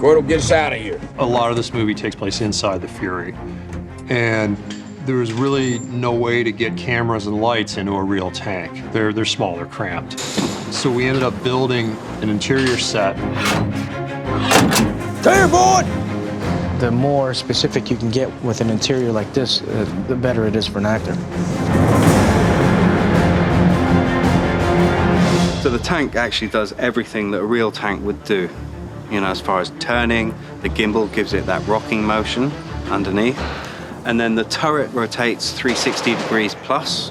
Gordo, get us out of here. A lot of this movie takes place inside the Fury, and there was really no way to get cameras and lights into a real tank. They're small, they're cramped. So we ended up building an interior set. Clear, board! The more specific you can get with an interior like this, the better it is for an actor. So the tank actually does everything that a real tank would do. You know, as far as turning, the gimbal gives it that rocking motion underneath. And then the turret rotates 360 degrees plus.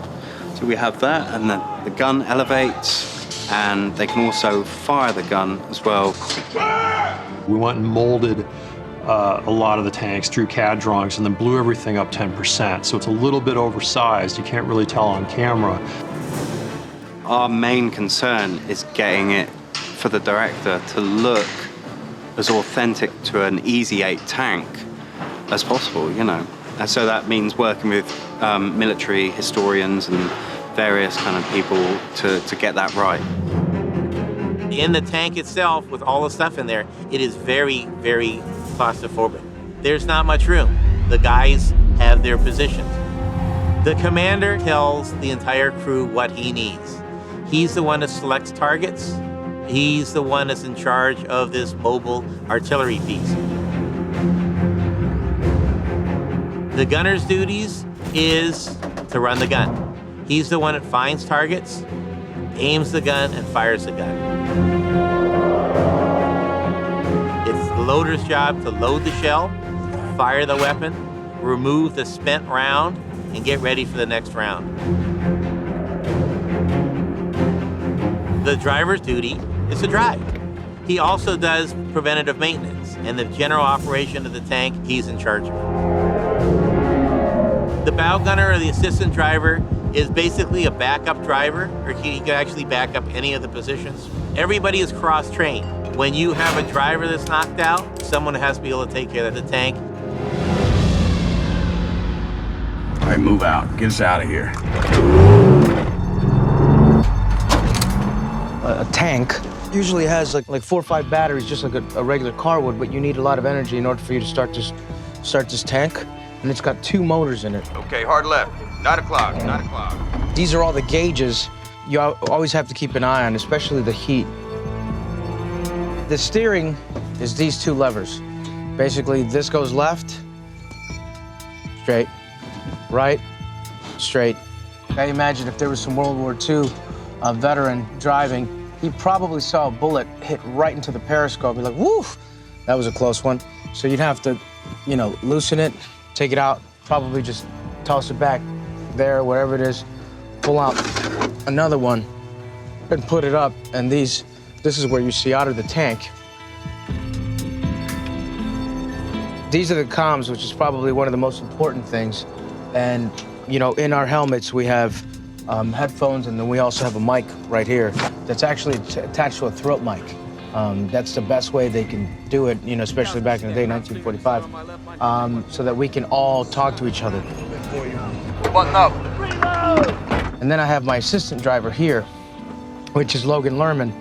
So we have that, and then the gun elevates, and they can also fire the gun as well. We went and molded a lot of the tanks through CAD drawings and then blew everything up 10%. So it's a little bit oversized. You can't really tell on camera. Our main concern is getting it for the director to look as authentic to an Easy 8 tank as possible, you know. And so that means working with military historians and various kind of people to get that right. In the tank itself, with all the stuff in there, it is very, very claustrophobic. There's not much room. The guys have their positions. The commander tells the entire crew what he needs. He's the one that selects targets. He's the one that's in charge of this mobile artillery piece. The gunner's duties is to run the gun. He's the one that finds targets, aims the gun, and fires the gun. It's the loader's job to load the shell, fire the weapon, remove the spent round, and get ready for the next round. The driver's duty is to drive. He also does preventative maintenance, and the general operation of the tank, he's in charge of. The bow gunner or the assistant driver is basically a backup driver, or he can actually back up any of the positions. Everybody is cross-trained. When you have a driver that's knocked out, someone has to be able to take care of the tank. All right, move out. Get us out of here. A tank usually has like 4 or 5 batteries, just like a regular car would, but you need a lot of energy in order for you to start this tank. And it's got 2 motors in it. Okay, hard left. 9 o'clock, 9 o'clock. These are all the gauges you always have to keep an eye on, especially the heat. The steering is these 2 levers. Basically, this goes left, straight, right, straight. I imagine if there was some World War II veteran driving, he probably saw a bullet hit right into the periscope. He'd be like, woof, that was a close one. So you'd have to, you know, loosen it, take it out, probably just toss it back there, wherever it is, pull out another one and put it up. And this is where you see out of the tank. These are the comms, which is probably one of the most important things. And, you know, in our helmets, we have headphones, and then we also have a mic right here that's actually attached to a throat mic. That's the best way they can do it, you know, especially back in the day, 1945, so that we can all talk to each other. Button up. And then I have my assistant driver here, which is Logan Lerman,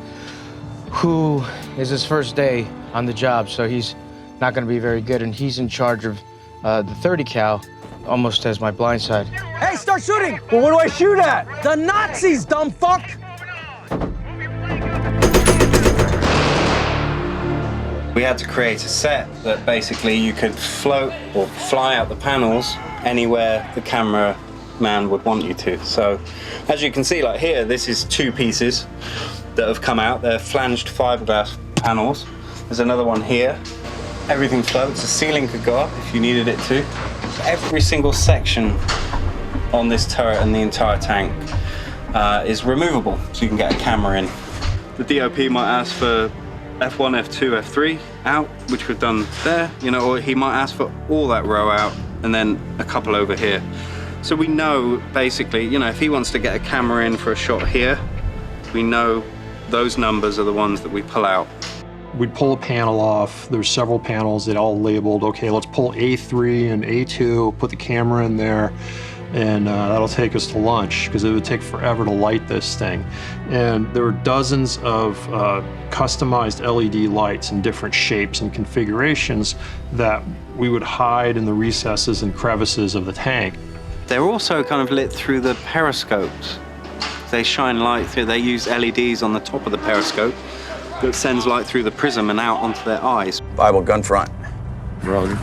who is his first day on the job, so he's not going to be very good, and he's in charge of the 30 cal, almost as my blind side. Hey, start shooting! Well, what do I shoot at? The Nazis, dumb fuck! We had to create a set that basically you could float or fly out the panels anywhere the cameraman would want you to. So, as you can see, like here, this is 2 pieces that have come out. They're flanged fiberglass panels. There's another one here. Everything floats. The ceiling could go up if you needed it to. Every single section on this turret and the entire tank is removable, so you can get a camera in. The DOP might ask for F1, F2, F3 out, which we've done there, you know, or he might ask for all that row out and then a couple over here. So we know basically, you know, if he wants to get a camera in for a shot here, we know those numbers are the ones that we pull out. We'd pull a panel off. There's several panels that all labeled, okay, let's pull A3 and A2, put the camera in there. and that'll take us to lunch because it would take forever to light this thing. And there were dozens of customized LED lights in different shapes and configurations that we would hide in the recesses and crevices of the tank. They're also kind of lit through the periscopes. They shine light through, they use LEDs on the top of the periscope that sends light through the prism and out onto their eyes. Bible gun front. Roger.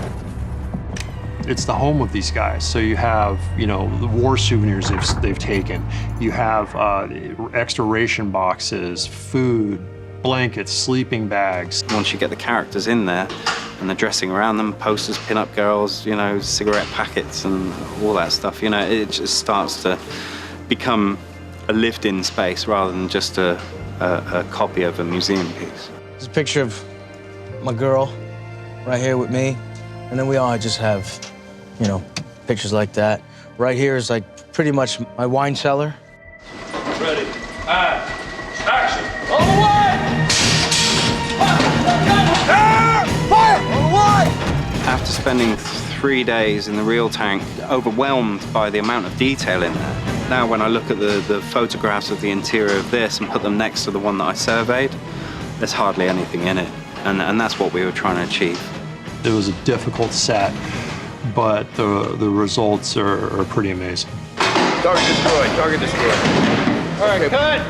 It's the home of these guys. So you have, you know, the war souvenirs they've taken. You have extra ration boxes, food, blankets, sleeping bags. Once you get the characters in there and they're dressing around them, posters, pin-up girls, you know, cigarette packets and all that stuff, you know, it just starts to become a lived-in space rather than just a copy of a museum piece. There's a picture of my girl right here with me, and then we all just have, you know, pictures like that. Right here is like pretty much my wine cellar. Ready, action! On the way! Fire! On the way! After spending 3 days in the real tank, overwhelmed by the amount of detail in there, now when I look at the photographs of the interior of this and put them next to the one that I surveyed, there's hardly anything in it. And that's what we were trying to achieve. It was a difficult set, but the results are pretty amazing. Target destroyed. Target destroyed. All right, cut!